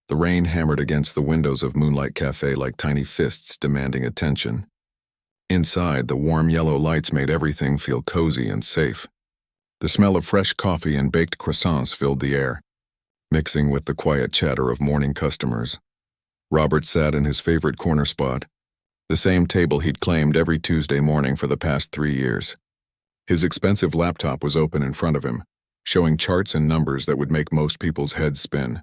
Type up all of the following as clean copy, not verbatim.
The rain hammered against the windows of Moonlight Café like tiny fists demanding attention. Inside, the warm yellow lights made everything feel cozy and safe. The smell of fresh coffee and baked croissants filled the air, mixing with the quiet chatter of morning customers. Robert sat in his favorite corner spot, the same table he'd claimed every Tuesday morning for the past 3 years. His expensive laptop was open in front of him, showing charts and numbers that would make most people's heads spin.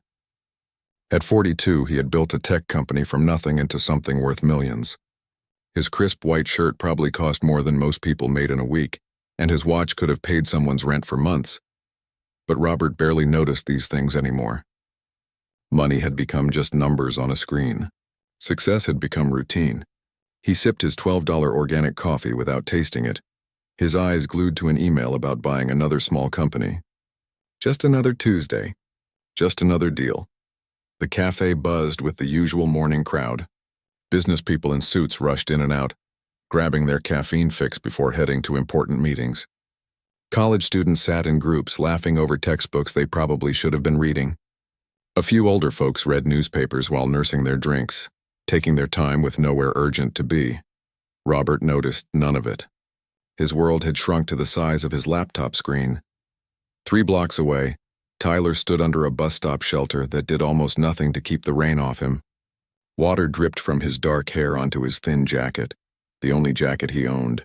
At 42, he had built a tech company from nothing into something worth millions. His crisp white shirt probably cost more than most people made in a week, and his watch could have paid someone's rent for months. But Robert barely noticed these things anymore. Money had become just numbers on a screen. Success had become routine. He sipped his $12 organic coffee without tasting it, his eyes glued to an email about buying another small company. Just another Tuesday. Just another deal. The cafe buzzed with the usual morning crowd. Business people in suits rushed in and out, grabbing their caffeine fix before heading to important meetings. College students sat in groups laughing over textbooks they probably should have been reading. A few older folks read newspapers while nursing their drinks, taking their time with nowhere urgent to be. Robert noticed none of it. His world had shrunk to the size of his laptop screen. 3 blocks away, Tyler stood under a bus stop shelter that did almost nothing to keep the rain off him. Water dripped from his dark hair onto his thin jacket, the only jacket he owned.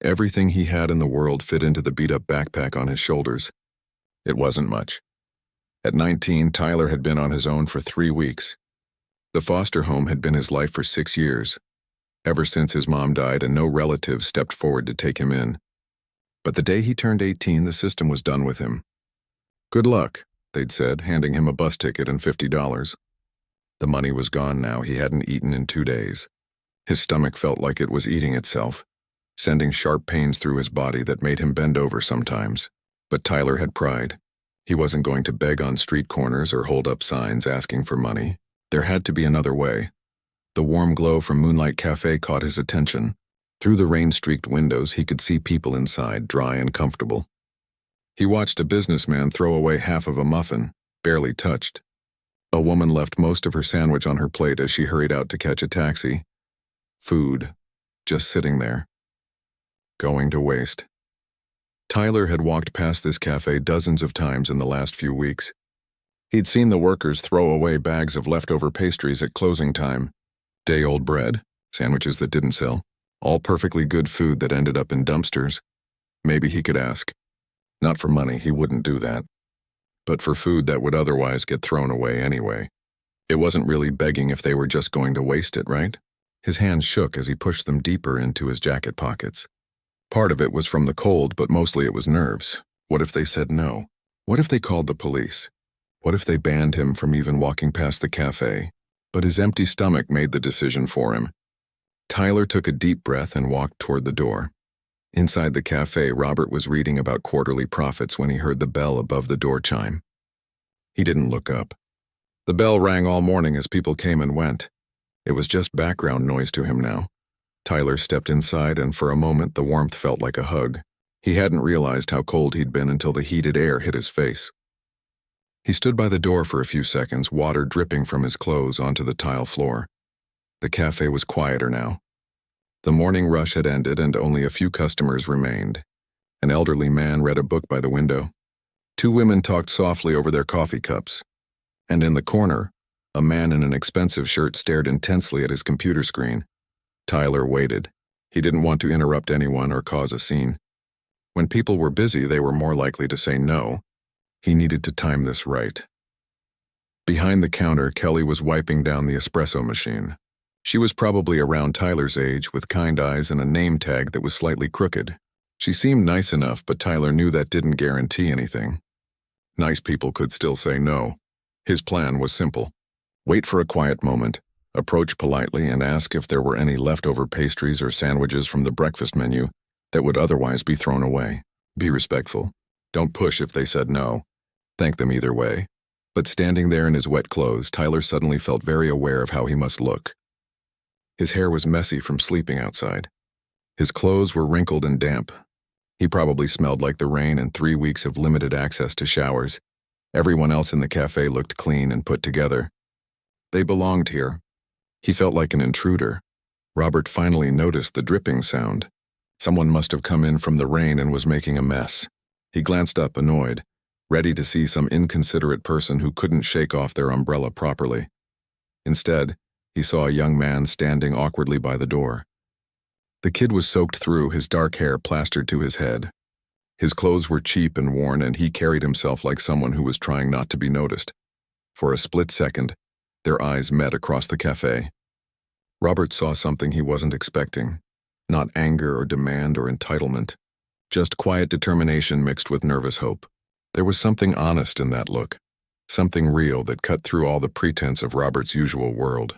Everything he had in the world fit into the beat-up backpack on his shoulders. It wasn't much. At 19, Tyler had been on his own for 3 weeks. The foster home had been his life for 6 years, ever since his mom died and no relatives stepped forward to take him in. But the day he turned 18, the system was done with him. Good luck, they'd said, handing him a bus ticket and $50. The money was gone now. He hadn't eaten in 2 days. His stomach felt like it was eating itself, sending sharp pains through his body that made him bend over sometimes. But Tyler had pride. He wasn't going to beg on street corners or hold up signs asking for money. There had to be another way. The warm glow from Moonlight Café caught his attention. Through the rain-streaked windows, he could see people inside, dry and comfortable. He watched a businessman throw away half of a muffin, barely touched. A woman left most of her sandwich on her plate as she hurried out to catch a taxi. Food, just sitting there, going to waste. Tyler had walked past this cafe dozens of times in the last few weeks. He'd seen the workers throw away bags of leftover pastries at closing time. Day-old bread, sandwiches that didn't sell, all perfectly good food that ended up in dumpsters. Maybe he could ask. Not for money, he wouldn't do that. But for food that would otherwise get thrown away anyway. It wasn't really begging if they were just going to waste it, right? His hands shook as he pushed them deeper into his jacket pockets. Part of it was from the cold, but mostly it was nerves. What if they said no? What if they called the police? What if they banned him from even walking past the cafe? But his empty stomach made the decision for him. Tyler took a deep breath and walked toward the door. Inside the cafe, Robert was reading about quarterly profits when he heard the bell above the door chime. He didn't look up. The bell rang all morning as people came and went. It was just background noise to him now. Tyler stepped inside, and for a moment the warmth felt like a hug. He hadn't realized how cold he'd been until the heated air hit his face. He stood by the door for a few seconds, water dripping from his clothes onto the tile floor. The cafe was quieter now. The morning rush had ended and only a few customers remained. An elderly man read a book by the window. 2 women talked softly over their coffee cups. And in the corner, a man in an expensive shirt stared intensely at his computer screen. Tyler waited. He didn't want to interrupt anyone or cause a scene. When people were busy, they were more likely to say no. He needed to time this right. Behind the counter, Kelly was wiping down the espresso machine. She was probably around Tyler's age, with kind eyes and a name tag that was slightly crooked. She seemed nice enough, but Tyler knew that didn't guarantee anything. Nice people could still say no. His plan was simple. Wait for a quiet moment, approach politely, and ask if there were any leftover pastries or sandwiches from the breakfast menu that would otherwise be thrown away. Be respectful. Don't push if they said no. Thank them either way. But standing there in his wet clothes, Tyler suddenly felt very aware of how he must look. His hair was messy from sleeping outside. His clothes were wrinkled and damp. He probably smelled like the rain and 3 weeks of limited access to showers. Everyone else in the cafe looked clean and put together. They belonged here. He felt like an intruder. Robert finally noticed the dripping sound. Someone must have come in from the rain and was making a mess. He glanced up, annoyed, ready to see some inconsiderate person who couldn't shake off their umbrella properly. Instead, he saw a young man standing awkwardly by the door. The kid was soaked through, his dark hair plastered to his head. His clothes were cheap and worn, and he carried himself like someone who was trying not to be noticed. For a split second, their eyes met across the cafe. Robert saw something he wasn't expecting. Not anger or demand or entitlement. Just quiet determination mixed with nervous hope. There was something honest in that look. Something real that cut through all the pretense of Robert's usual world.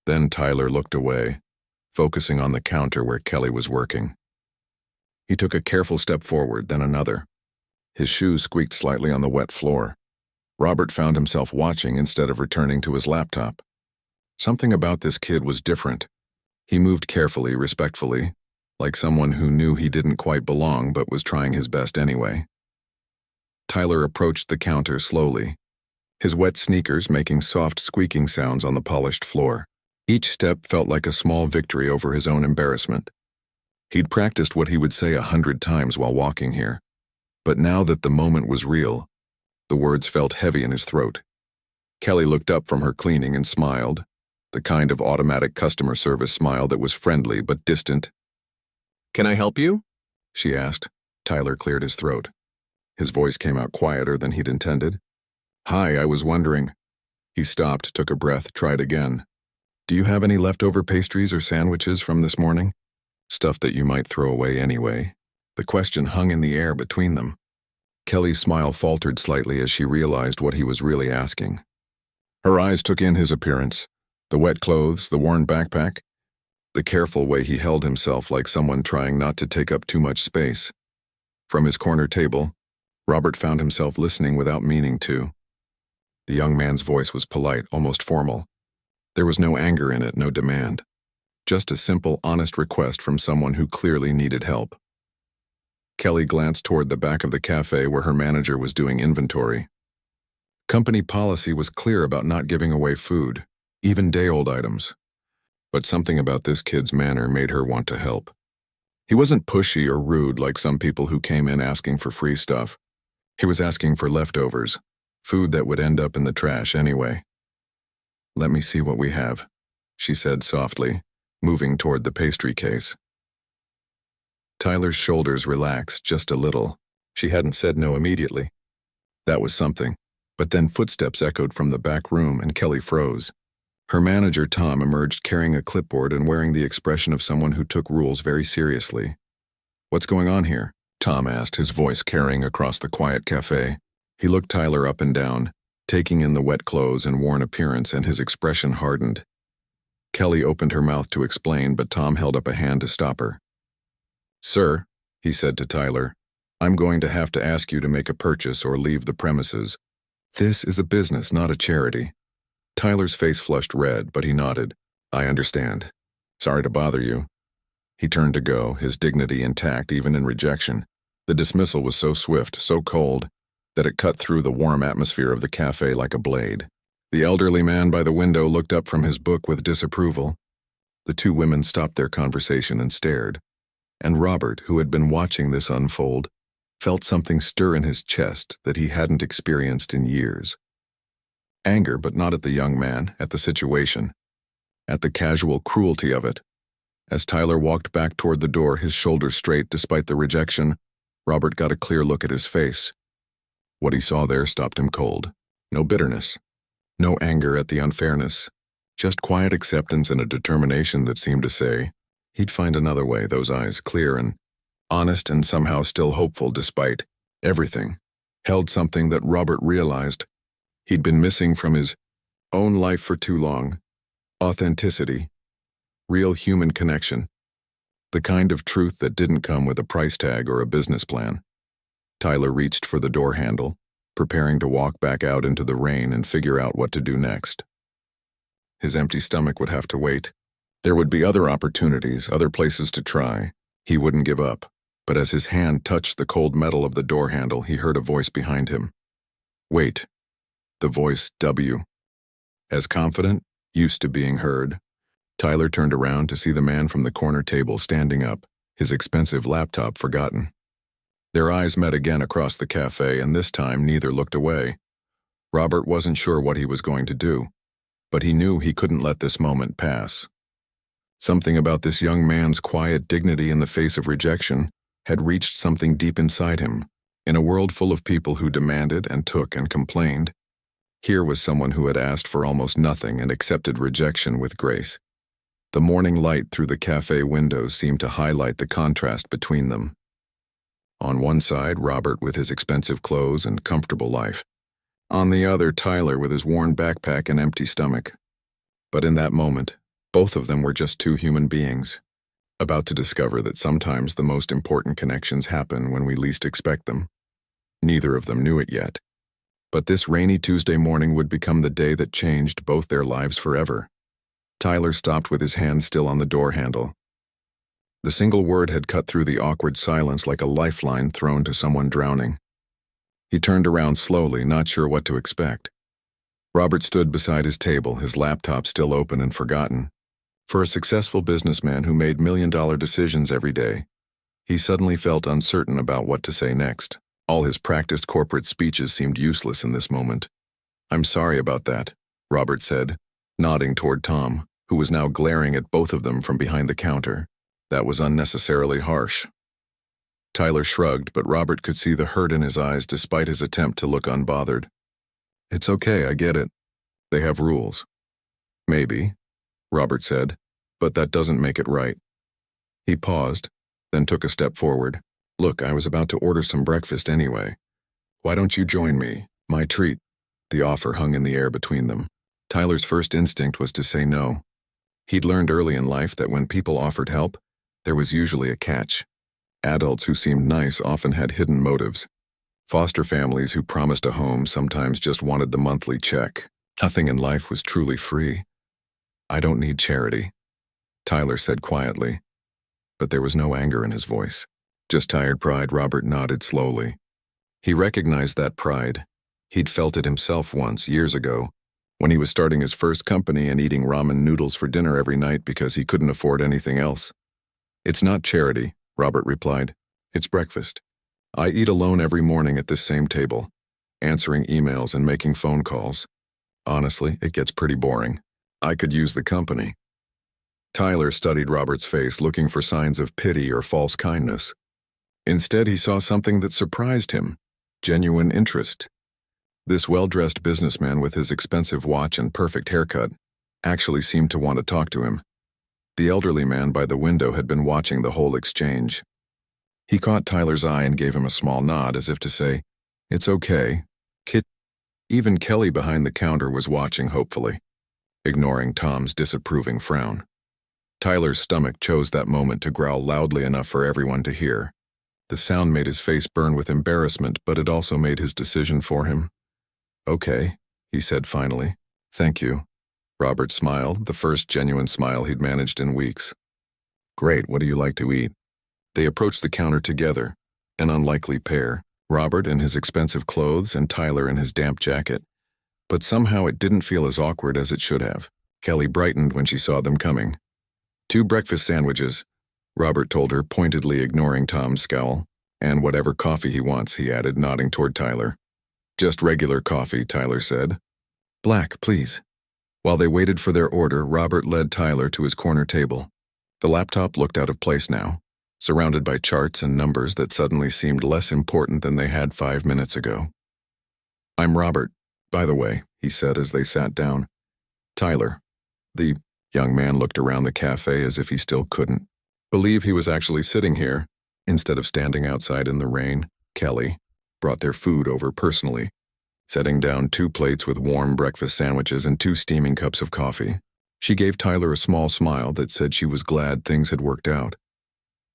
Then Tyler looked away, focusing on the counter where Kelly was working. He took a careful step forward, then another. His shoes squeaked slightly on the wet floor. Robert found himself watching instead of returning to his laptop. Something about this kid was different. He moved carefully, respectfully, like someone who knew he didn't quite belong but was trying his best anyway. Tyler approached the counter slowly, his wet sneakers making soft squeaking sounds on the polished floor. Each step felt like a small victory over his own embarrassment. He'd practiced what he would say 100 times while walking here, but now that the moment was real, the words felt heavy in his throat. Kelly looked up from her cleaning and smiled, the kind of automatic customer service smile that was friendly but distant. "Can I help you?" she asked. Tyler cleared his throat. His voice came out quieter than he'd intended. "Hi, I was wondering." He stopped, took a breath, tried again. "Do you have any leftover pastries or sandwiches from this morning? Stuff that you might throw away anyway." The question hung in the air between them. Kelly's smile faltered slightly as she realized what he was really asking. Her eyes took in his appearance, the wet clothes, the worn backpack, the careful way he held himself like someone trying not to take up too much space. From his corner table, Robert found himself listening without meaning to. The young man's voice was polite, almost formal. There was no anger in it, no demand. Just a simple, honest request from someone who clearly needed help. Kelly glanced toward the back of the cafe where her manager was doing inventory. Company policy was clear about not giving away food, even day-old items. But something about this kid's manner made her want to help. He wasn't pushy or rude like some people who came in asking for free stuff. He was asking for leftovers, food that would end up in the trash anyway. "Let me see what we have," she said softly, moving toward the pastry case. Tyler's shoulders relaxed just a little. She hadn't said no immediately. That was something. But then footsteps echoed from the back room and Kelly froze. Her manager, Tom, emerged carrying a clipboard and wearing the expression of someone who took rules very seriously. "What's going on here?" Tom asked, his voice carrying across the quiet cafe. He looked Tyler up and down, taking in the wet clothes and worn appearance, and his expression hardened. Kelly opened her mouth to explain, but Tom held up a hand to stop her. "Sir," he said to Tyler, "I'm going to have to ask you to make a purchase or leave the premises. This is a business, not a charity." Tyler's face flushed red, but he nodded. "I understand. Sorry to bother you." He turned to go, his dignity intact even in rejection. The dismissal was so swift, so cold, that it cut through the warm atmosphere of the cafe like a blade. The elderly man by the window looked up from his book with disapproval. The two women stopped their conversation and stared. And Robert, who had been watching this unfold, felt something stir in his chest that he hadn't experienced in years. Anger, but not at the young man, at the situation, at the casual cruelty of it. As Tyler walked back toward the door, his shoulders straight despite the rejection, Robert got a clear look at his face. What he saw there stopped him cold. No bitterness. No anger at the unfairness. Just quiet acceptance and a determination that seemed to say, he'd find another way, those eyes clear and honest and somehow still hopeful despite everything. Held something that Robert realized he'd been missing from his own life for too long. Authenticity. Real human connection. The kind of truth that didn't come with a price tag or a business plan. Tyler reached for the door handle, preparing to walk back out into the rain and figure out what to do next. His empty stomach would have to wait. There would be other opportunities, other places to try. He wouldn't give up. But as his hand touched the cold metal of the door handle, he heard a voice behind him. "Wait." The voice, W. as confident, used to being heard. Tyler turned around to see the man from the corner table standing up, his expensive laptop forgotten. Their eyes met again across the cafe, and this time neither looked away. Robert wasn't sure what he was going to do, but he knew he couldn't let this moment pass. Something about this young man's quiet dignity in the face of rejection had reached something deep inside him. In a world full of people who demanded and took and complained, here was someone who had asked for almost nothing and accepted rejection with grace. The morning light through the cafe windows seemed to highlight the contrast between them. On one side, Robert with his expensive clothes and comfortable life. On the other, Tyler with his worn backpack and empty stomach. But in that moment, both of them were just two human beings, about to discover that sometimes the most important connections happen when we least expect them. Neither of them knew it yet. But this rainy Tuesday morning would become the day that changed both their lives forever. Tyler stopped with his hand still on the door handle. The single word had cut through the awkward silence like a lifeline thrown to someone drowning. He turned around slowly, not sure what to expect. Robert stood beside his table, his laptop still open and forgotten. For a successful businessman who made million-dollar decisions every day, he suddenly felt uncertain about what to say next. All his practiced corporate speeches seemed useless in this moment. "I'm sorry about that," Robert said, nodding toward Tom, who was now glaring at both of them from behind the counter. That was unnecessarily harsh. Tyler shrugged, but Robert could see the hurt in his eyes despite his attempt to look unbothered. "It's okay, I get it. They have rules." "Maybe," Robert said, "but that doesn't make it right." He paused, then took a step forward. "Look, I was about to order some breakfast anyway. Why don't you join me? My treat." The offer hung in the air between them. Tyler's first instinct was to say no. He'd learned early in life that when people offered help, there was usually a catch. Adults who seemed nice often had hidden motives. Foster families who promised a home sometimes just wanted the monthly check. Nothing in life was truly free. "I don't need charity," Tyler said quietly. But there was no anger in his voice. Just tired pride. Robert nodded slowly. He recognized that pride. He'd felt it himself once, years ago, when he was starting his first company and eating ramen noodles for dinner every night because he couldn't afford anything else. "It's not charity," Robert replied. "It's breakfast. I eat alone every morning at this same table, answering emails and making phone calls. Honestly, it gets pretty boring. I could use the company." Tyler studied Robert's face, looking for signs of pity or false kindness. Instead, he saw something that surprised him: genuine interest. This well-dressed businessman with his expensive watch and perfect haircut actually seemed to want to talk to him. The elderly man by the window had been watching the whole exchange. He caught Tyler's eye and gave him a small nod as if to say, "It's okay, kid." Even Kelly behind the counter was watching hopefully, ignoring Tom's disapproving frown. Tyler's stomach chose that moment to growl loudly enough for everyone to hear. The sound made his face burn with embarrassment, but it also made his decision for him. "Okay," he said finally. "Thank you." Robert smiled, the first genuine smile he'd managed in weeks. "Great, what do you like to eat?" They approached the counter together, an unlikely pair, Robert in his expensive clothes and Tyler in his damp jacket. But somehow it didn't feel as awkward as it should have. Kelly brightened when she saw them coming. "2 breakfast sandwiches," Robert told her, pointedly ignoring Tom's scowl. "And whatever coffee he wants," he added, nodding toward Tyler. "Just regular coffee," Tyler said. "Black, please." While they waited for their order, Robert led Tyler to his corner table. The laptop looked out of place now, surrounded by charts and numbers that suddenly seemed less important than they had 5 minutes ago. "I'm Robert, by the way," he said as they sat down. "Tyler." The young man looked around the cafe as if he still couldn't believe he was actually sitting here, instead of standing outside in the rain. Kelly brought their food over personally, setting down 2 plates with warm breakfast sandwiches and 2 steaming cups of coffee. She gave Tyler a small smile that said she was glad things had worked out.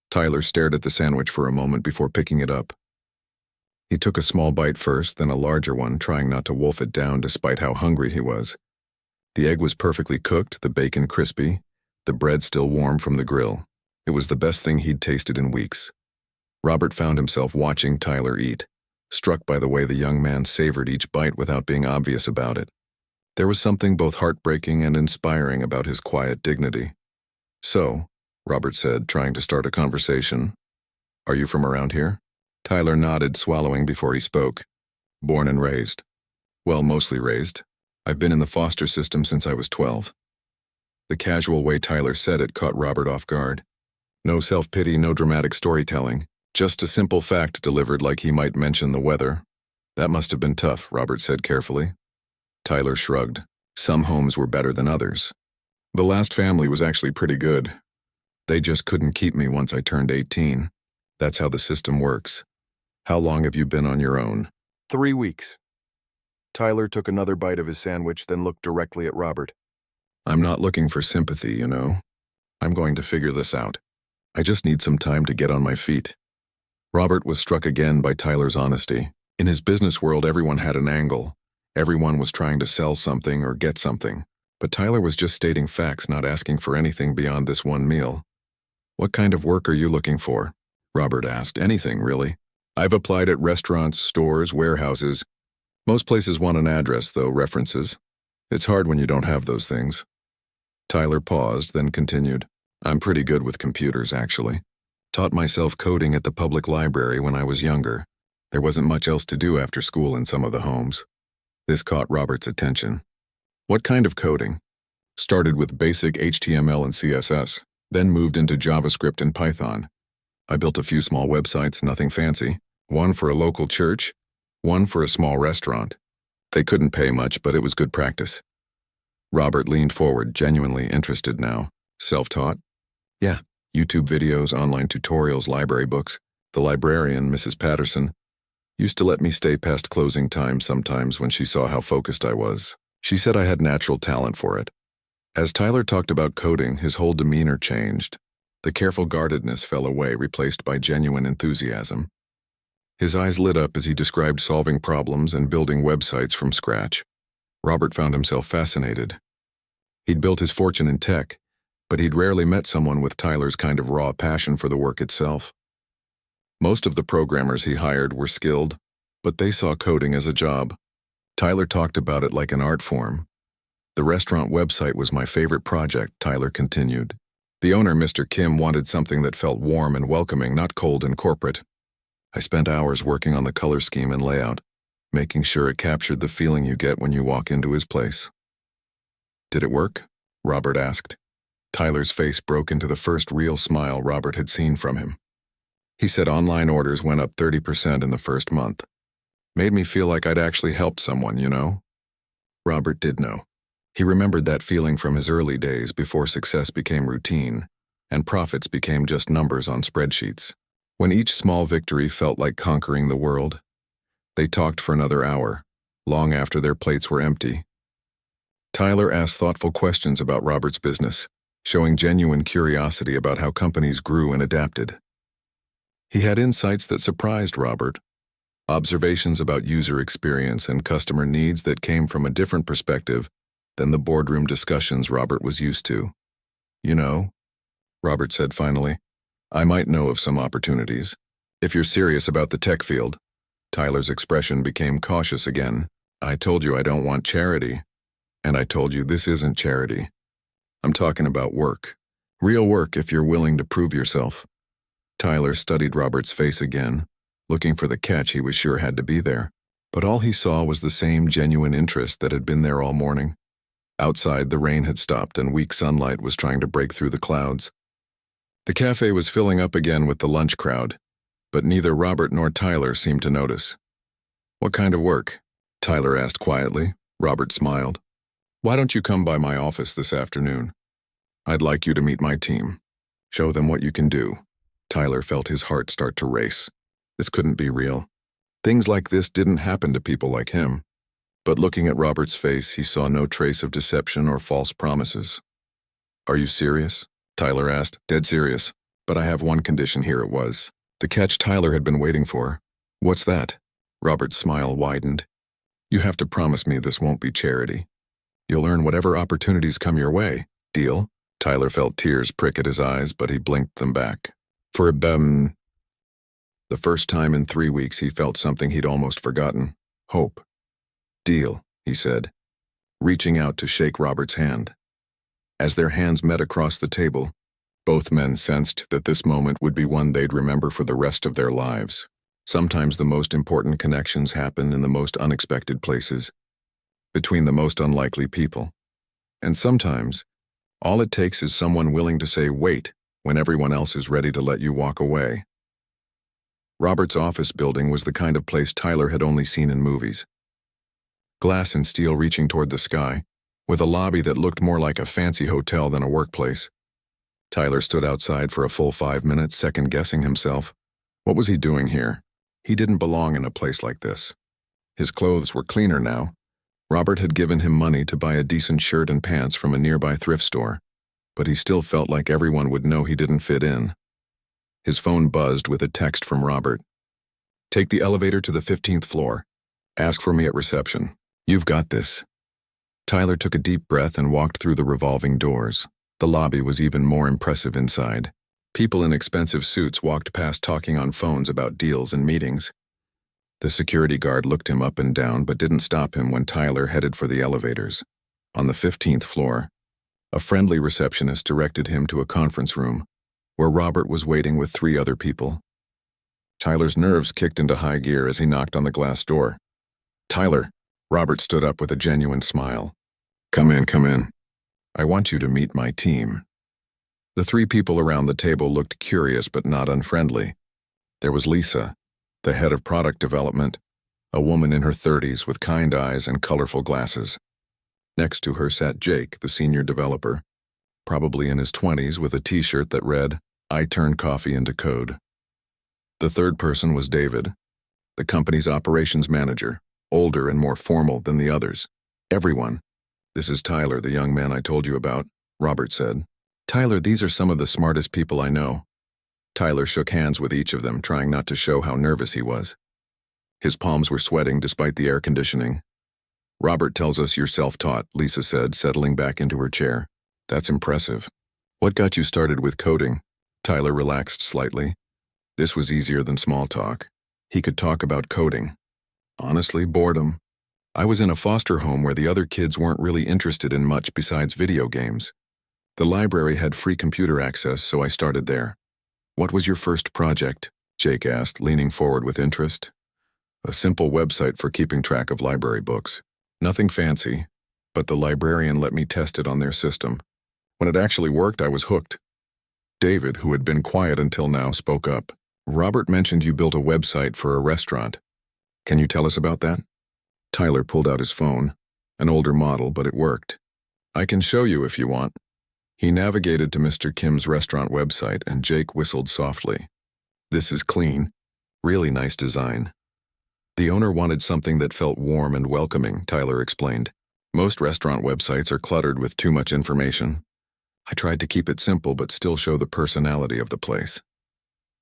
Tyler stared at the sandwich for a moment before picking it up. He took a small bite first, then a larger one, trying not to wolf it down despite how hungry he was. The egg was perfectly cooked, the bacon crispy, the bread still warm from the grill. It was the best thing he'd tasted in weeks. Robert found himself watching Tyler eat, struck by the way the young man savored each bite without being obvious about it. There was something both heartbreaking and inspiring about his quiet dignity. "So," Robert said, trying to start a conversation, "are you from around here?" Tyler nodded, swallowing before he spoke. "Born and raised. Well, mostly raised. I've been in the foster system since I was 12. The casual way Tyler said it caught Robert off guard. No self-pity, no dramatic storytelling. Just a simple fact delivered like he might mention the weather. "That must have been tough," Robert said carefully. Tyler shrugged. "Some homes were better than others. The last family was actually pretty good. They just couldn't keep me once I turned 18. That's how the system works. How long have you been on your own?" 3 weeks. Tyler took another bite of his sandwich, then looked directly at Robert. "I'm not looking for sympathy, you know. I'm going to figure this out. I just need some time to get on my feet." Robert was struck again by Tyler's honesty. In his business world, everyone had an angle. Everyone was trying to sell something or get something. But Tyler was just stating facts, not asking for anything beyond this one meal. "What kind of work are you looking for?" Robert asked. "Anything, really. I've applied at restaurants, stores, warehouses. Most places want an address, though, references. It's hard when you don't have those things." Tyler paused, then continued. "I'm pretty good with computers, actually. Taught myself coding at the public library when I was younger. There wasn't much else to do after school in some of the homes." This caught Robert's attention. "What kind of coding?" "Started with basic HTML and CSS, then moved into JavaScript and Python. I built a few small websites, nothing fancy. One for a local church, one for a small restaurant. They couldn't pay much, but it was good practice." Robert leaned forward, genuinely interested now. "Self-taught?" "Yeah, YouTube videos, online tutorials, library books. The librarian, Mrs. Patterson, used to let me stay past closing time sometimes when she saw how focused I was. She said I had natural talent for it." As Tyler talked about coding, his whole demeanor changed. The careful guardedness fell away, replaced by genuine enthusiasm. His eyes lit up as he described solving problems and building websites from scratch. Robert found himself fascinated. He'd built his fortune in tech, but he'd rarely met someone with Tyler's kind of raw passion for the work itself. Most of the programmers he hired were skilled, but they saw coding as a job. Tyler talked about it like an art form. "The restaurant website was my favorite project," Tyler continued. "The owner, Mr. Kim, wanted something that felt warm and welcoming, not cold and corporate. I spent hours working on the color scheme and layout, making sure it captured the feeling you get when you walk into his place." "Did it work?" Robert asked. Tyler's face broke into the first real smile Robert had seen from him. He said online orders went up 30% in the first month. "Made me feel like I'd actually helped someone, you know?" Robert did know. He remembered that feeling from his early days before success became routine, and profits became just numbers on spreadsheets. When each small victory felt like conquering the world. They talked for another hour, long after their plates were empty. Tyler asked thoughtful questions about Robert's business, showing genuine curiosity about how companies grew and adapted. He had insights that surprised Robert, observations about user experience and customer needs that came from a different perspective than the boardroom discussions Robert was used to. "You know," Robert said finally, "I might know of some opportunities. If you're serious about the tech field." Tyler's expression became cautious again. "I told you I don't want charity. And I told you this isn't charity. I'm talking about work. Real work if you're willing to prove yourself." Tyler studied Robert's face again, looking for the catch he was sure had to be there. But all he saw was the same genuine interest that had been there all morning. Outside, the rain had stopped and weak sunlight was trying to break through the clouds. The cafe was filling up again with the lunch crowd, but neither Robert nor Tyler seemed to notice. "What kind of work?" Tyler asked quietly. Robert smiled. "Why don't you come by my office this afternoon? I'd like you to meet my team. Show them what you can do." Tyler felt his heart start to race. This couldn't be real. Things like this didn't happen to people like him. But looking at Robert's face, he saw no trace of deception or false promises. "Are you serious?" Tyler asked. "Dead serious. But I have one condition." Here it was. The catch Tyler had been waiting for. "What's that?" Robert's smile widened. "You have to promise me this won't be charity. You'll earn whatever opportunities come your way. Deal?" Tyler felt tears prick at his eyes, but he blinked them back. The first time in 3 weeks he felt something he'd almost forgotten. Hope. "Deal," he said. reaching out to shake Robert's hand. As their hands met across the table, both men sensed that this moment would be one they'd remember for the rest of their lives. Sometimes the most important connections happen in the most unexpected places, between the most unlikely people. And sometimes, all it takes is someone willing to say wait when everyone else is ready to let you walk away. Robert's office building was the kind of place Tyler had only seen in movies. Glass and steel reaching toward the sky, with a lobby that looked more like a fancy hotel than a workplace. Tyler stood outside for a full 5 minutes, second-guessing himself. What was he doing here? He didn't belong in a place like this. His clothes were cleaner now. Robert had given him money to buy a decent shirt and pants from a nearby thrift store, but he still felt like everyone would know he didn't fit in. His phone buzzed with a text from Robert. "Take the elevator to the 15th floor. Ask for me at reception. You've got this." Tyler took a deep breath and walked through the revolving doors. The lobby was even more impressive inside. People in expensive suits walked past talking on phones about deals and meetings. The security guard looked him up and down but didn't stop him when Tyler headed for the elevators. On the 15th floor, a friendly receptionist directed him to a conference room, where Robert was waiting with 3 other people. Tyler's nerves kicked into high gear as he knocked on the glass door. "Tyler," Robert stood up with a genuine smile. Come in. I want you to meet my team." The 3 people around the table looked curious but not unfriendly. There was Lisa, the head of product development, a woman in her 30s with kind eyes and colorful glasses. Next to her sat Jake, the senior developer, probably in his 20s with a t-shirt that read, "I turn coffee into code." The third person was David, the company's operations manager, older and more formal than the others. "Everyone, this is Tyler, the young man I told you about," Robert said. "Tyler, these are some of the smartest people I know." Tyler shook hands with each of them, trying not to show how nervous he was. His palms were sweating despite the air conditioning. "Robert tells us you're self-taught," Lisa said, settling back into her chair. "That's impressive. What got you started with coding?" Tyler relaxed slightly. This was easier than small talk. He could talk about coding. "Honestly, boredom. I was in a foster home where the other kids weren't really interested in much besides video games. The library had free computer access, so I started there." "What was your first project?" Jake asked, leaning forward with interest. "A simple website for keeping track of library books. Nothing fancy, but the librarian let me test it on their system. When it actually worked, I was hooked." David, who had been quiet until now, spoke up. "Robert mentioned you built a website for a restaurant. Can you tell us about that?" Tyler pulled out his phone, an older model, but it worked. "I can show you if you want." He navigated to Mr. Kim's restaurant website, and Jake whistled softly. "This is clean. Really nice design." The owner wanted something that felt warm and welcoming, Tyler explained. "Most restaurant websites are cluttered with too much information. I tried to keep it simple but still show the personality of the place."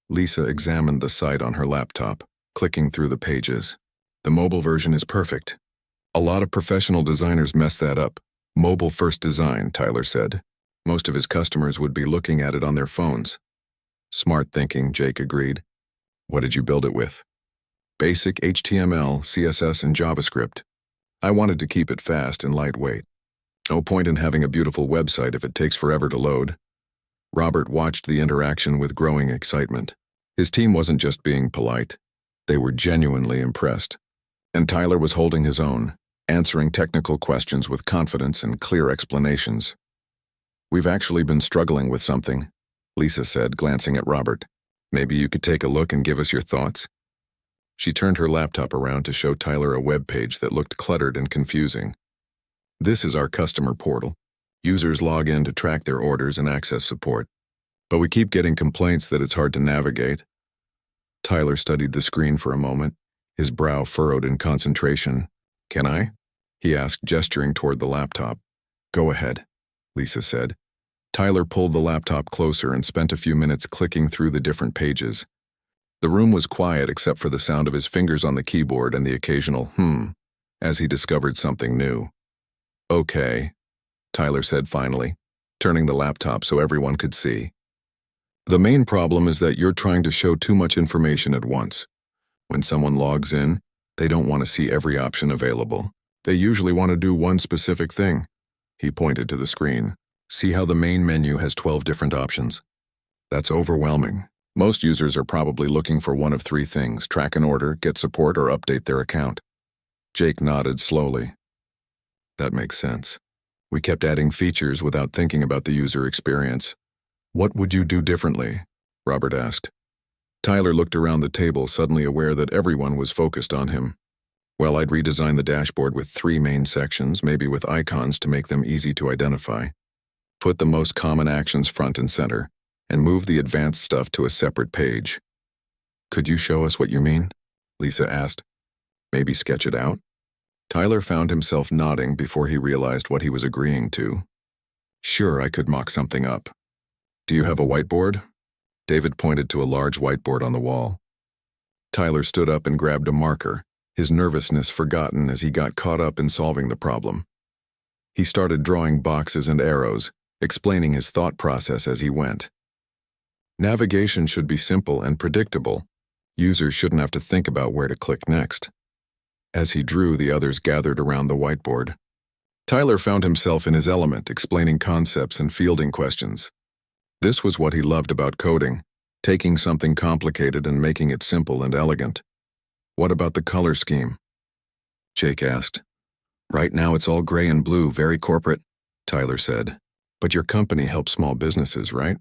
Lisa examined the site on her laptop, clicking through the pages. "The mobile version is perfect. A lot of professional designers mess that up. Mobile-first design," Tyler said. "Most of his customers would be looking at it on their phones." "Smart thinking," Jake agreed. "What did you build it with?" "Basic HTML, CSS, and JavaScript. I wanted to keep it fast and lightweight. No point in having a beautiful website if it takes forever to load." Robert watched the interaction with growing excitement. His team wasn't just being polite. They were genuinely impressed. And Tyler was holding his own, answering technical questions with confidence and clear explanations. "We've actually been struggling with something," Lisa said, glancing at Robert. "Maybe you could take a look and give us your thoughts?" She turned her laptop around to show Tyler a web page that looked cluttered and confusing. "This is our customer portal. Users log in to track their orders and access support. But we keep getting complaints that it's hard to navigate." Tyler studied the screen for a moment, his brow furrowed in concentration. "Can I?" he asked, gesturing toward the laptop. "Go ahead," Lisa said. Tyler pulled the laptop closer and spent a few minutes clicking through the different pages. The room was quiet except for the sound of his fingers on the keyboard and the occasional as he discovered something new. "Okay," Tyler said finally, turning the laptop so everyone could see. "The main problem is that you're trying to show too much information at once. When someone logs in, they don't want to see every option available. They usually want to do one specific thing. He pointed to the screen. See how the main menu has 12 different options? That's overwhelming. Most users are probably looking for one of three things: track an order, get support, or update their account. Jake nodded slowly. That makes sense. We kept adding features without thinking about the user experience. What would you do differently? Robert asked. Tyler looked around the table, suddenly aware that everyone was focused on him. Well, I'd redesign the dashboard with 3 main sections, maybe with icons to make them easy to identify. Put the most common actions front and center, and move the advanced stuff to a separate page. Could you show us what you mean? Lisa asked. Maybe sketch it out? Tyler found himself nodding before he realized what he was agreeing to. Sure, I could mock something up. Do you have a whiteboard? David pointed to a large whiteboard on the wall. Tyler stood up and grabbed a marker, his nervousness forgotten as he got caught up in solving the problem. He started drawing boxes and arrows, explaining his thought process as he went. Navigation should be simple and predictable. Users shouldn't have to think about where to click next. As he drew, the others gathered around the whiteboard. Tyler found himself in his element, explaining concepts and fielding questions. This was what he loved about coding, taking something complicated and making it simple and elegant. What about the color scheme? Jake asked. Right now it's all gray and blue, very corporate, Tyler said. But your company helps small businesses, right?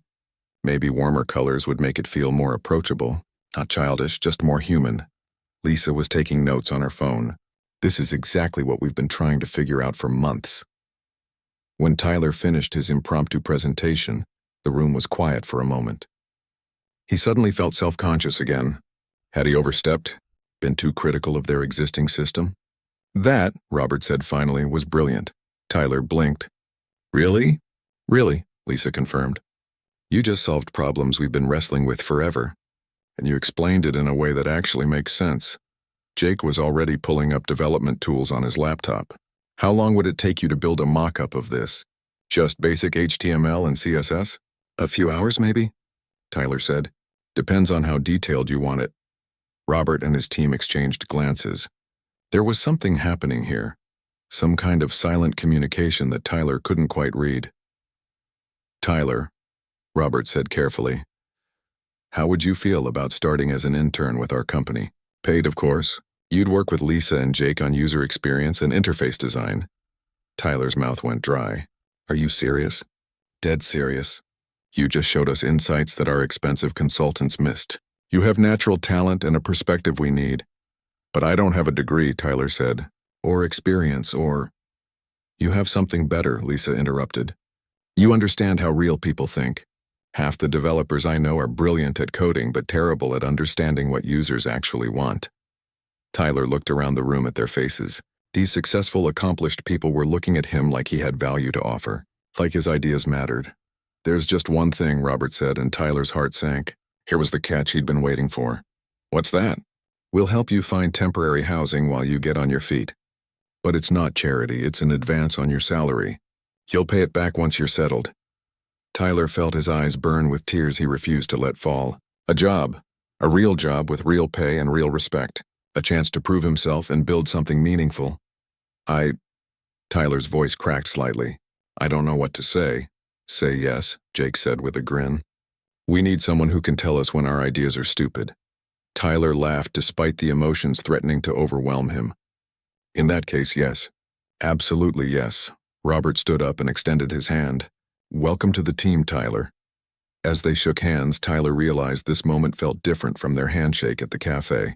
Maybe warmer colors would make it feel more approachable, not childish, just more human. Lisa was taking notes on her phone. This is exactly what we've been trying to figure out for months. When Tyler finished his impromptu presentation, the room was quiet for a moment. He suddenly felt self-conscious again. Had he overstepped? Been too critical of their existing system? That, Robert said finally, was brilliant. Tyler blinked. Really? Really, Lisa confirmed. You just solved problems we've been wrestling with forever. And you explained it in a way that actually makes sense. Jake was already pulling up development tools on his laptop. How long would it take you to build a mock-up of this? Just basic HTML and CSS? A few hours, maybe? Tyler said. Depends on how detailed you want it. Robert and his team exchanged glances. There was something happening here. Some kind of silent communication that Tyler couldn't quite read. Tyler, Robert said carefully. How would you feel about starting as an intern with our company? Paid, of course. You'd work with Lisa and Jake on user experience and interface design. Tyler's mouth went dry. Are you serious? Dead serious. You just showed us insights that our expensive consultants missed. You have natural talent and a perspective we need. But I don't have a degree, Tyler said. Or experience, or... You have something better, Lisa interrupted. You understand how real people think. Half the developers I know are brilliant at coding but terrible at understanding what users actually want. Tyler looked around the room at their faces. These successful, accomplished people were looking at him like he had value to offer, like his ideas mattered. There's just one thing, Robert said, and Tyler's heart sank. Here was the catch he'd been waiting for. What's that? We'll help you find temporary housing while you get on your feet. But it's not charity, it's an advance on your salary. You'll pay it back once you're settled. Tyler felt his eyes burn with tears he refused to let fall. A job. A real job with real pay and real respect. A chance to prove himself and build something meaningful. Tyler's voice cracked slightly. I don't know what to say. Say yes, Jake said with a grin. We need someone who can tell us when our ideas are stupid. Tyler laughed despite the emotions threatening to overwhelm him. In that case, yes. Absolutely yes. Robert stood up and extended his hand. Welcome to the team, Tyler. As they shook hands, Tyler realized this moment felt different from their handshake at the cafe.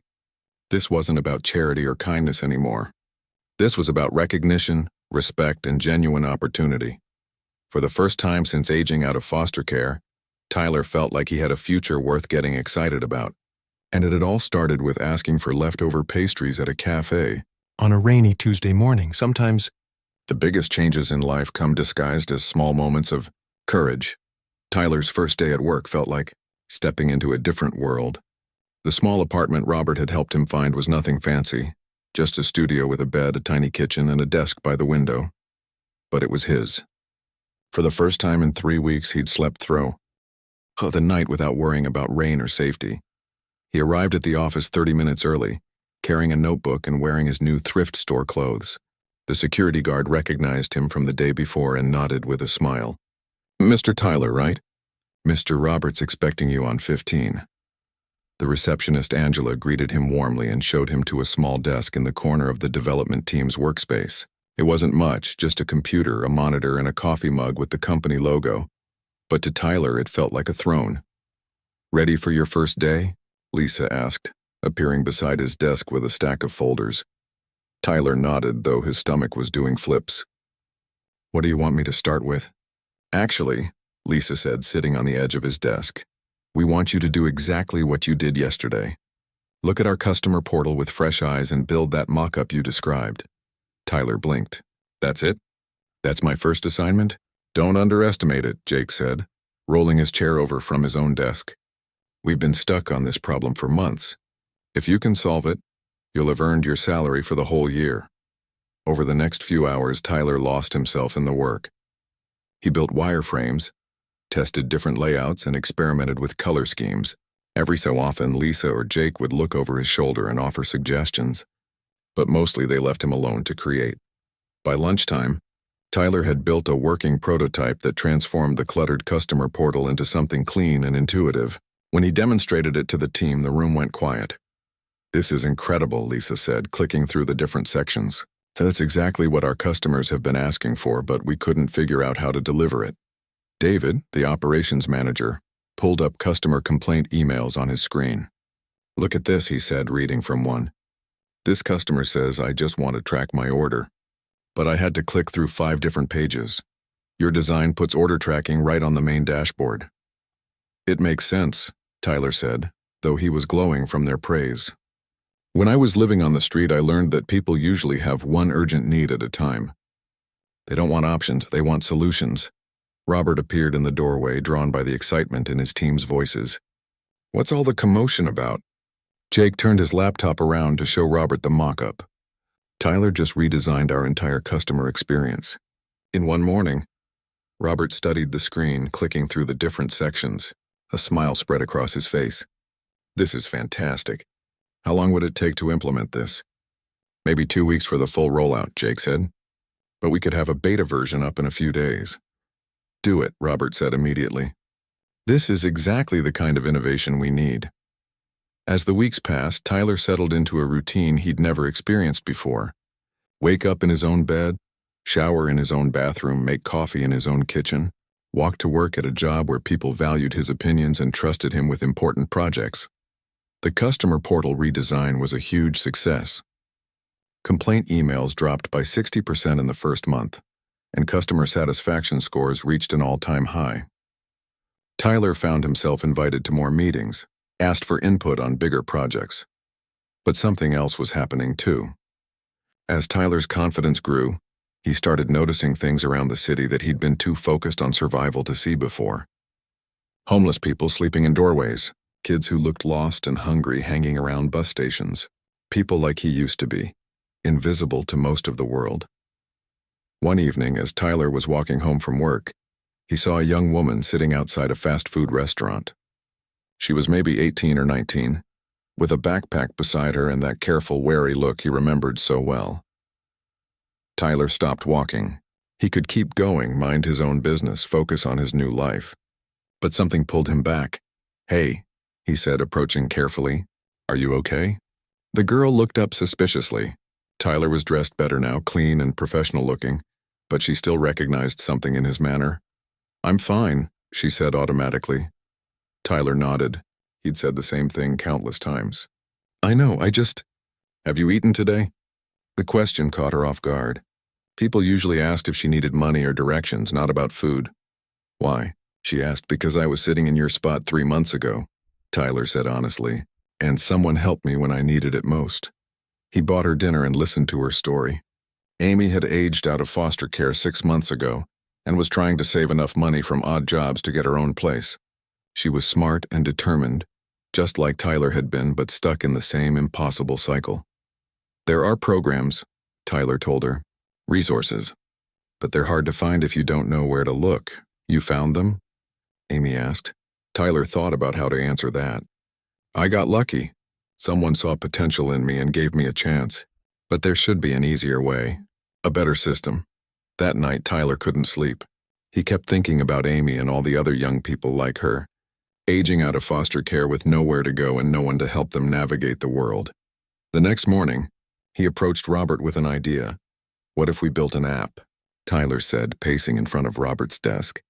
This wasn't about charity or kindness anymore. This was about recognition, respect, and genuine opportunity. For the first time since aging out of foster care, Tyler felt like he had a future worth getting excited about. And it had all started with asking for leftover pastries at a cafe on a rainy Tuesday morning. Sometimes the biggest changes in life come disguised as small moments of courage. Tyler's first day at work felt like stepping into a different world. The small apartment Robert had helped him find was nothing fancy, just a studio with a bed, a tiny kitchen, and a desk by the window. But it was his. For the first time in 3 weeks, he'd slept through the night without worrying about rain or safety. He arrived at the office 30 minutes early, carrying a notebook and wearing his new thrift store clothes. The security guard recognized him from the day before and nodded with a smile. "Mr. Tyler, right? Mr. Roberts expecting you on 15. The receptionist Angela greeted him warmly and showed him to a small desk in the corner of the development team's workspace. It wasn't much, just a computer, a monitor, and a coffee mug with the company logo. But to Tyler, it felt like a throne. "Ready for your first day?" Lisa asked, appearing beside his desk with a stack of folders. Tyler nodded, though his stomach was doing flips. "What do you want me to start with?" "Actually," Lisa said, sitting on the edge of his desk, "we want you to do exactly what you did yesterday. Look at our customer portal with fresh eyes and build that mock-up you described." Tyler blinked. "That's it? That's my first assignment?" "Don't underestimate it," Jake said, rolling his chair over from his own desk. "We've been stuck on this problem for months. If you can solve it, you'll have earned your salary for the whole year." Over the next few hours, Tyler lost himself in the work. He built wireframes, tested different layouts, and experimented with color schemes. Every so often, Lisa or Jake would look over his shoulder and offer suggestions, but mostly they left him alone to create. By lunchtime, Tyler had built a working prototype that transformed the cluttered customer portal into something clean and intuitive. When he demonstrated it to the team, the room went quiet. "This is incredible," Lisa said, clicking through the different sections. "That's exactly what our customers have been asking for, but we couldn't figure out how to deliver it." David, the operations manager, pulled up customer complaint emails on his screen. "Look at this," he said, reading from one. "This customer says, 'I just want to track my order, but I had to click through 5 different pages. Your design puts order tracking right on the main dashboard.'" "It makes sense," Tyler said, though he was glowing from their praise. "When I was living on the street, I learned that people usually have one urgent need at a time. They don't want options, they want solutions." Robert appeared in the doorway, drawn by the excitement in his team's voices. "What's all the commotion about?" Jake turned his laptop around to show Robert the mock-up. "Tyler just redesigned our entire customer experience. In one morning." Robert studied the screen, clicking through the different sections. A smile spread across his face. "This is fantastic. How long would it take to implement this?" "Maybe 2 weeks for the full rollout," Jake said. "But we could have a beta version up in a few days." "Do it," Robert said immediately. "This is exactly the kind of innovation we need." As the weeks passed, Tyler settled into a routine he'd never experienced before. Wake up in his own bed, shower in his own bathroom, make coffee in his own kitchen, walk to work at a job where people valued his opinions and trusted him with important projects. The customer portal redesign was a huge success. Complaint emails dropped by 60% in the first month, and customer satisfaction scores reached an all-time high. Tyler found himself invited to more meetings, asked for input on bigger projects. But something else was happening too. As Tyler's confidence grew, he started noticing things around the city that he'd been too focused on survival to see before. Homeless people sleeping in doorways, kids who looked lost and hungry hanging around bus stations, people like he used to be, invisible to most of the world. One evening, as Tyler was walking home from work, he saw a young woman sitting outside a fast food restaurant. She was maybe 18 or 19, with a backpack beside her and that careful, wary look he remembered so well. Tyler stopped walking. He could keep going, mind his own business, focus on his new life. But something pulled him back. "Hey," he said, approaching carefully. "Are you okay?" The girl looked up suspiciously. Tyler was dressed better now, clean and professional looking, but she still recognized something in his manner. "I'm fine," she said automatically. Tyler nodded. He'd said the same thing countless times. "I know, Have you eaten today?" The question caught her off guard. People usually asked if she needed money or directions, not about food. "Why?" she asked. "Because I was sitting in your spot 3 months ago," Tyler said honestly, "and someone helped me when I needed it most." He bought her dinner and listened to her story. Amy had aged out of foster care 6 months ago and was trying to save enough money from odd jobs to get her own place. She was smart and determined, just like Tyler had been, but stuck in the same impossible cycle. "There are programs," Tyler told her, "resources, but they're hard to find if you don't know where to look. You found them?" Amy asked. Tyler thought about how to answer that. "I got lucky. Someone saw potential in me and gave me a chance. But there should be an easier way. A better system. That night, Tyler couldn't sleep. He kept thinking about Amy and all the other young people like her, aging out of foster care with nowhere to go and no one to help them navigate the world. The next morning, he approached Robert with an idea. "What if we built an app?" Tyler said, pacing in front of Robert's desk.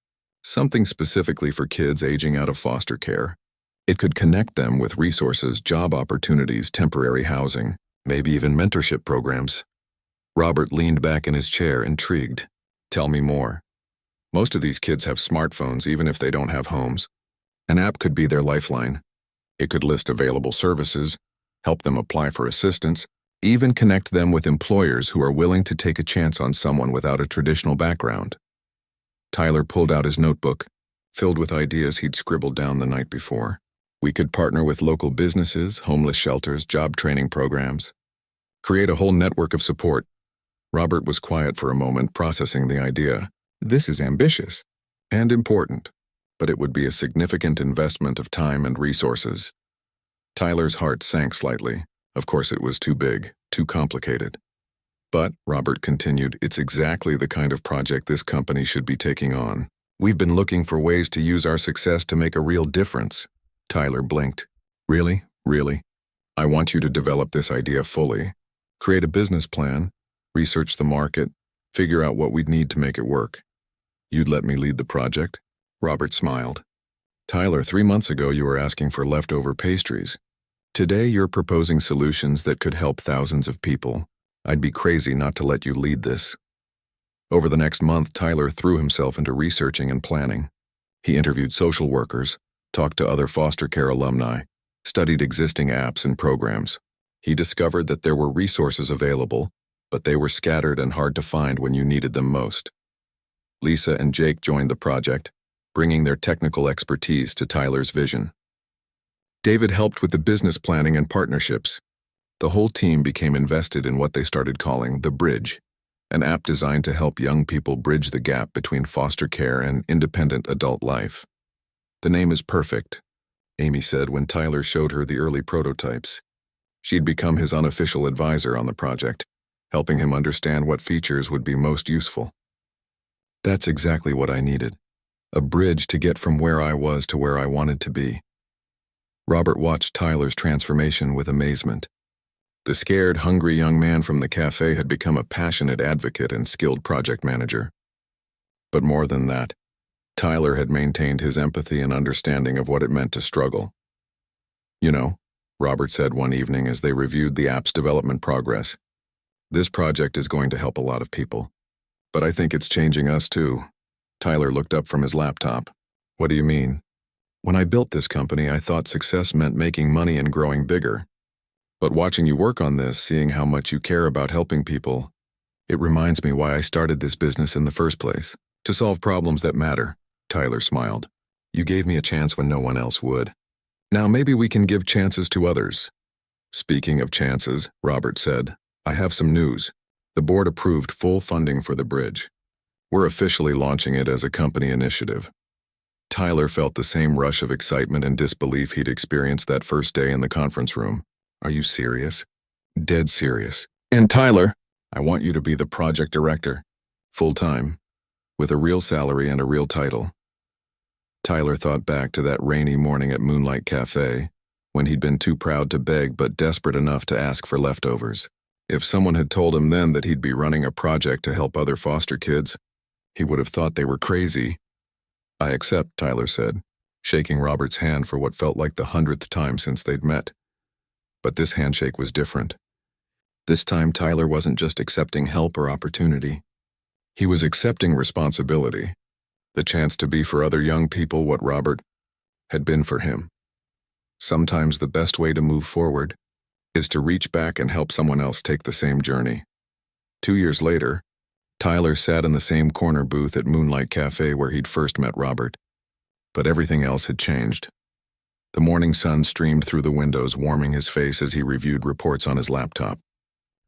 "Something specifically for kids aging out of foster care. It could connect them with resources, job opportunities, temporary housing, maybe even mentorship programs." Robert leaned back in his chair, intrigued. "Tell me more." "Most of these kids have smartphones even if they don't have homes. An app could be their lifeline. It could list available services, help them apply for assistance, even connect them with employers who are willing to take a chance on someone without a traditional background." Tyler pulled out his notebook, filled with ideas he'd scribbled down the night before. "We could partner with local businesses, homeless shelters, job training programs. Create a whole network of support." Robert was quiet for a moment, processing the idea. This is ambitious and important, but it would be a significant investment of time and resources. Tyler's heart sank slightly. Of course it was too big, too complicated. "But," Robert continued, "it's exactly the kind of project this company should be taking on. We've been looking for ways to use our success to make a real difference." Tyler blinked. "Really? Really? I want you to develop this idea fully. Create a business plan, research the market, figure out what we'd need to make it work. You'd let me lead the project?" Robert smiled. "Tyler, 3 months ago you were asking for leftover pastries. Today you're proposing solutions that could help thousands of people. I'd be crazy not to let you lead this." Over the next month, Tyler threw himself into researching and planning. He interviewed social workers, talked to other foster care alumni, studied existing apps and programs. He discovered that there were resources available, but they were scattered and hard to find when you needed them most. Lisa and Jake joined the project, bringing their technical expertise to Tyler's vision. David helped with the business planning and partnerships. The whole team became invested in what they started calling The Bridge, an app designed to help young people bridge the gap between foster care and independent adult life. "The name is perfect," Amy said when Tyler showed her the early prototypes. She'd become his unofficial advisor on the project, helping him understand what features would be most useful. "That's exactly what I needed. A bridge to get from where I was to where I wanted to be." Robert watched Tyler's transformation with amazement. The scared, hungry young man from the cafe had become a passionate advocate and skilled project manager. But more than that, Tyler had maintained his empathy and understanding of what it meant to struggle. "You know," Robert said one evening as they reviewed the app's development progress, "this project is going to help a lot of people. But I think it's changing us too." Tyler looked up from his laptop. "What do you mean?" "When I built this company, I thought success meant making money and growing bigger. But watching you work on this, seeing how much you care about helping people, it reminds me why I started this business in the first place. To solve problems that matter." Tyler smiled. "You gave me a chance when no one else would. Now maybe we can give chances to others." "Speaking of chances," Robert said, "I have some news. The board approved full funding for the bridge. We're officially launching it as a company initiative." Tyler felt the same rush of excitement and disbelief he'd experienced that first day in the conference room. "Are you serious?" "Dead serious. And Tyler, I want you to be the project director. Full-time, with a real salary and a real title." Tyler thought back to that rainy morning at Moonlight Café, when he'd been too proud to beg but desperate enough to ask for leftovers. If someone had told him then that he'd be running a project to help other foster kids, he would have thought they were crazy. "I accept," Tyler said, shaking Robert's hand for what felt like the 100th time since they'd met. But this handshake was different. This time Tyler wasn't just accepting help or opportunity. He was accepting responsibility, the chance to be for other young people what Robert had been for him. Sometimes the best way to move forward is to reach back and help someone else take the same journey. 2 years later, Tyler sat in the same corner booth at Moonlight Café where he'd first met Robert. But everything else had changed. The morning sun streamed through the windows, warming his face as he reviewed reports on his laptop.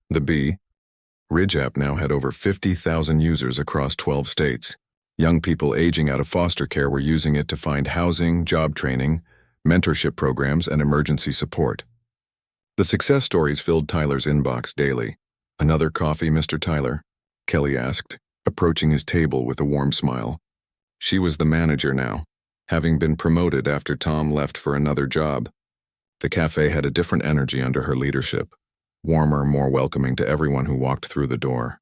The Ridge app now had over 50,000 users across 12 states. Young people aging out of foster care were using it to find housing, job training, mentorship programs, and emergency support. The success stories filled Tyler's inbox daily. "Another coffee, Mr. Tyler? Kelly asked, approaching his table with a warm smile. She was the manager now, having been promoted after Tom left for another job. The cafe had a different energy under her leadership, warmer, more welcoming to everyone who walked through the door.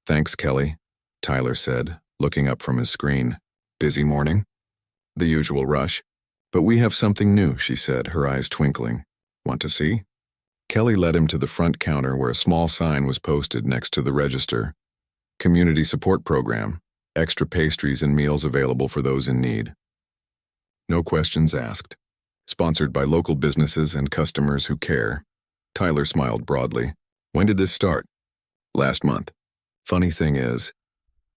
"Thanks, Kelly," Tyler said, looking up from his screen. "Busy morning?" "The usual rush. But we have something new," she said, her eyes twinkling. "Want to see?" Kelly led him to the front counter where a small sign was posted next to the register. "Community Support Program. Extra pastries and meals available for those in need. No questions asked. Sponsored by local businesses and customers who care." Tyler smiled broadly. "When did this start?" "Last month. Funny thing is,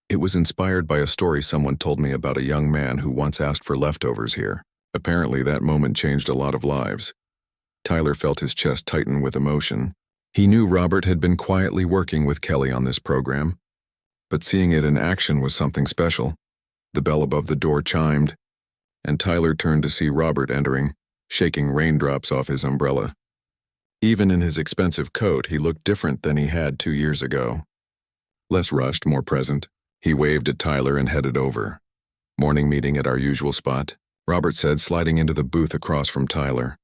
it was inspired by a story someone told me about a young man who once asked for leftovers here. Apparently that moment changed a lot of lives." Tyler felt his chest tighten with emotion. He knew Robert had been quietly working with Kelly on this program, but seeing it in action was something special. The bell above the door chimed, and Tyler turned to see Robert entering, shaking raindrops off his umbrella. Even in his expensive coat, he looked different than he had 2 years ago. Less rushed, more present. He waved at Tyler and headed over. "Morning meeting at our usual spot," Robert said, sliding into the booth across from Tyler.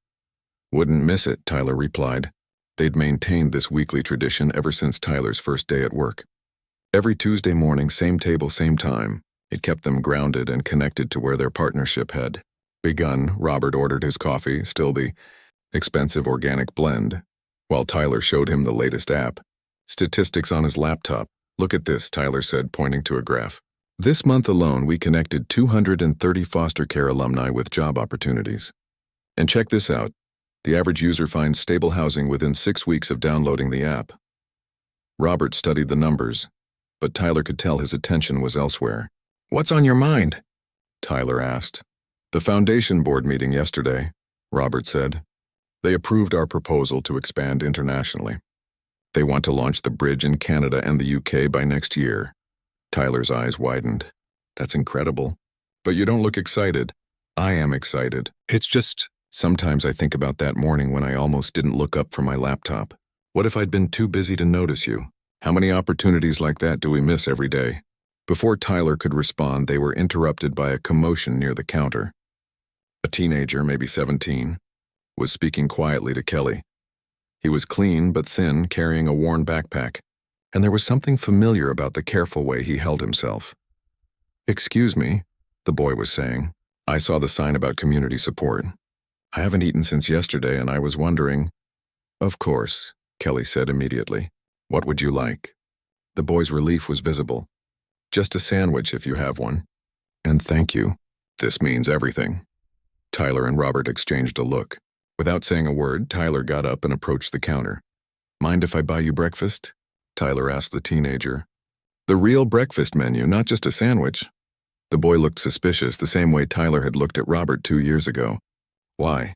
"Wouldn't miss it," Tyler replied. They'd maintained this weekly tradition ever since Tyler's first day at work. Every Tuesday morning, same table, same time. It kept them grounded and connected to where their partnership had begun. Robert ordered his coffee, still the expensive organic blend, while Tyler showed him the latest app. Statistics on his laptop. "Look at this," Tyler said, pointing to a graph. "This month alone, we connected 230 foster care alumni with job opportunities. And check this out. The average user finds stable housing within 6 weeks of downloading the app." Robert studied the numbers, but Tyler could tell his attention was elsewhere. "What's on your mind?" Tyler asked. "The foundation board meeting yesterday," Robert said. "They approved our proposal to expand internationally. They want to launch the bridge in Canada and the UK by next year." Tyler's eyes widened. "That's incredible. But you don't look excited." "I am excited. It's just, sometimes I think about that morning when I almost didn't look up from my laptop. What if I'd been too busy to notice you? How many opportunities like that do we miss every day?" Before Tyler could respond, they were interrupted by a commotion near the counter. A teenager, maybe 17, was speaking quietly to Kelly. He was clean but thin, carrying a worn backpack, and there was something familiar about the careful way he held himself. "Excuse me," the boy was saying. "I saw the sign about community support. I haven't eaten since yesterday, and I was wondering—" "Of course," Kelly said immediately. "What would you like?" The boy's relief was visible. "Just a sandwich if you have one." "And thank you. This means everything." Tyler and Robert exchanged a look. Without saying a word, Tyler got up and approached the counter. "Mind if I buy you breakfast?" Tyler asked the teenager. "The real breakfast menu, not just a sandwich." The boy looked suspicious, the same way Tyler had looked at Robert 2 years ago. "Why?"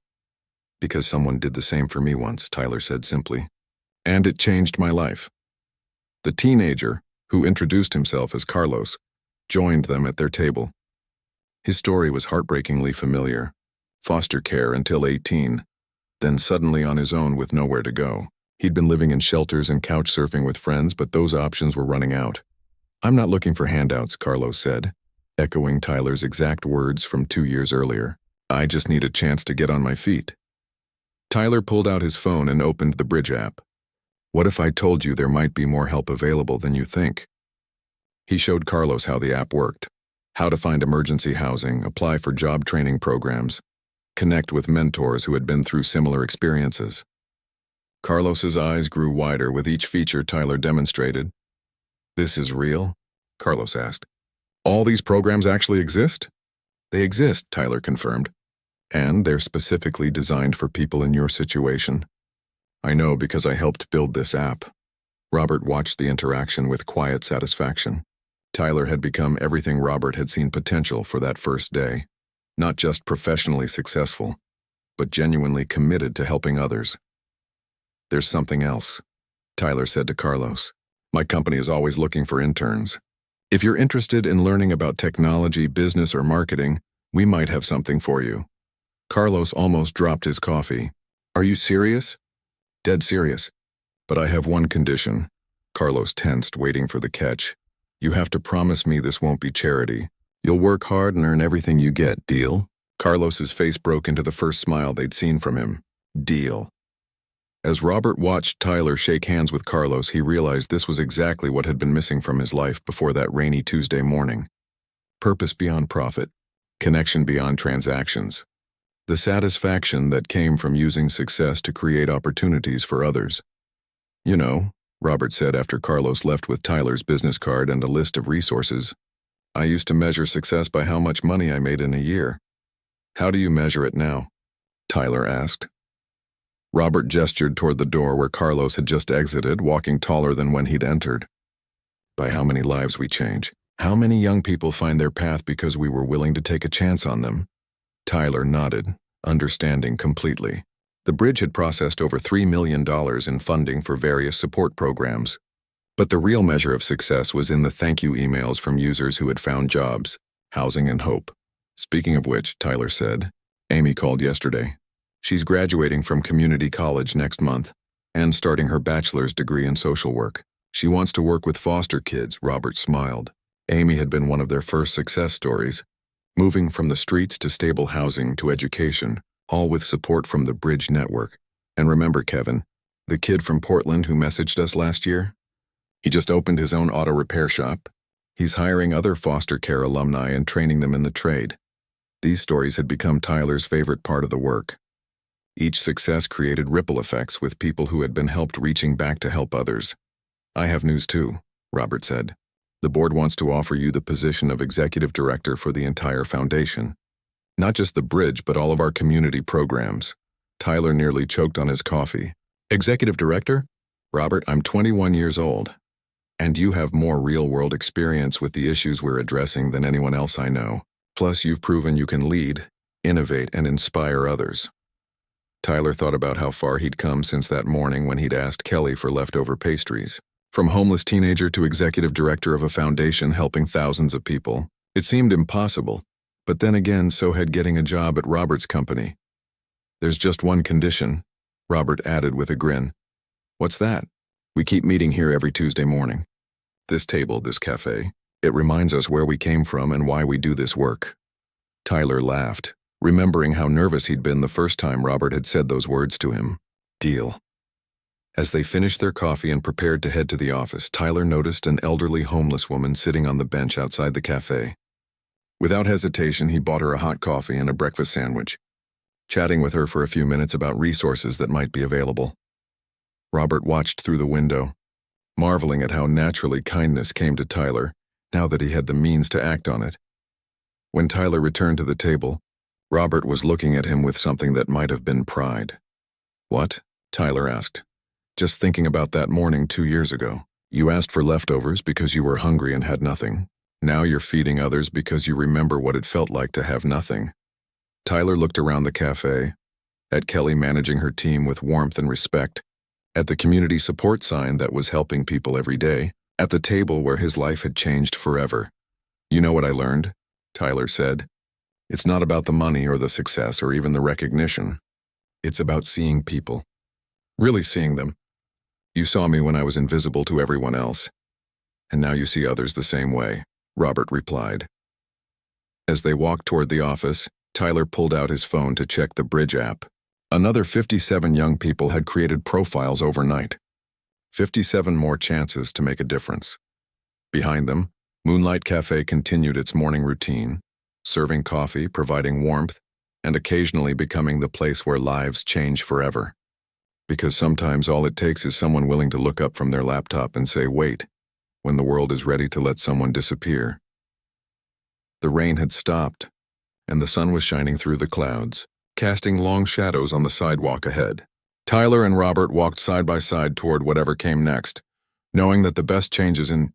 "Because someone did the same for me once," Tyler said simply. "And it changed my life." The teenager, who introduced himself as Carlos, joined them at their table. His story was heartbreakingly familiar. Foster care until 18, then suddenly on his own with nowhere to go. He'd been living in shelters and couch surfing with friends, but those options were running out. "I'm not looking for handouts," Carlos said, echoing Tyler's exact words from 2 years earlier. "I just need a chance to get on my feet." Tyler pulled out his phone and opened the Bridge app. "What if I told you there might be more help available than you think?" He showed Carlos how the app worked, how to find emergency housing, apply for job training programs, connect with mentors who had been through similar experiences. Carlos's eyes grew wider with each feature Tyler demonstrated. "This is real?" Carlos asked. "All these programs actually exist?" "They exist," Tyler confirmed. "And they're specifically designed for people in your situation. I know because I helped build this app." Robert watched the interaction with quiet satisfaction. Tyler had become everything Robert had seen potential for that first day. Not just professionally successful, but genuinely committed to helping others. "There's something else," Tyler said to Carlos. "My company is always looking for interns. If you're interested in learning about technology, business, or marketing, we might have something for you." Carlos almost dropped his coffee. "Are you serious?" "Dead serious. But I have one condition. Carlos tensed, waiting for the catch. "You have to promise me this won't be charity. You'll work hard and earn everything you get, deal?" Carlos's face broke into the first smile they'd seen from him. Deal. As Robert watched Tyler shake hands with Carlos, he realized this was exactly what had been missing from his life before that rainy Tuesday morning. Purpose beyond profit. Connection beyond transactions. The satisfaction that came from using success to create opportunities for others. "You know," Robert said after Carlos left with Tyler's business card and a list of resources, "I used to measure success by how much money I made in a year. How do you measure it now?" Tyler asked. Robert gestured toward the door where Carlos had just exited, walking taller than when he'd entered. "By how many lives we change. How many young people find their path because we were willing to take a chance on them?" Tyler nodded, understanding completely. The bridge had processed over $3 million in funding for various support programs. But the real measure of success was in the thank you emails from users who had found jobs, housing, and hope. "Speaking of which," Tyler said, "Amy called yesterday. She's graduating from community college next month and starting her bachelor's degree in social work. She wants to work with foster kids." Robert smiled. Amy had been one of their first success stories, moving from the streets to stable housing to education, all with support from the Bridge Network. "And remember Kevin, the kid from Portland who messaged us last year? He just opened his own auto repair shop. He's hiring other foster care alumni and training them in the trade." These stories had become Tyler's favorite part of the work. Each success created ripple effects with people who had been helped reaching back to help others. "I have news too," Robert said. "The board wants to offer you the position of executive director for the entire foundation. Not just the bridge, but all of our community programs." Tyler nearly choked on his coffee. "Executive director? Robert, I'm 21 years old. And you have more real-world experience with the issues we're addressing than anyone else I know. Plus, you've proven you can lead, innovate, and inspire others." Tyler thought about how far he'd come since that morning when he'd asked Kelly for leftover pastries. From homeless teenager to executive director of a foundation helping thousands of people. It seemed impossible, but then again, so had getting a job at Robert's company. "There's just one condition," Robert added with a grin. "What's that?" "We keep meeting here every Tuesday morning. This table, this cafe. It reminds us where we came from and why we do this work." Tyler laughed, remembering how nervous he'd been the first time Robert had said those words to him. Deal. As they finished their coffee and prepared to head to the office, Tyler noticed an elderly homeless woman sitting on the bench outside the cafe. Without hesitation, he bought her a hot coffee and a breakfast sandwich, chatting with her for a few minutes about resources that might be available. Robert watched through the window, marveling at how naturally kindness came to Tyler, now that he had the means to act on it. When Tyler returned to the table, Robert was looking at him with something that might have been pride. "What?" Tyler asked. "Just thinking about that morning 2 years ago. You asked for leftovers because you were hungry and had nothing. Now you're feeding others because you remember what it felt like to have nothing." Tyler looked around the cafe, at Kelly managing her team with warmth and respect, at the community support sign that was helping people every day, at the table where his life had changed forever. "You know what I learned?" Tyler said. "It's not about the money or the success or even the recognition. It's about seeing people. Really seeing them. You saw me when I was invisible to everyone else. And now you see others the same way," Robert replied. As they walked toward the office, Tyler pulled out his phone to check the Bridge app. Another 57 young people had created profiles overnight. 57 more chances to make a difference. Behind them, Moonlight Café continued its morning routine, serving coffee, providing warmth, and occasionally becoming the place where lives change forever. Because sometimes all it takes is someone willing to look up from their laptop and say, "Wait," when the world is ready to let someone disappear. The rain had stopped, and the sun was shining through the clouds, casting long shadows on the sidewalk ahead. Tyler and Robert walked side by side toward whatever came next, knowing that the best changes in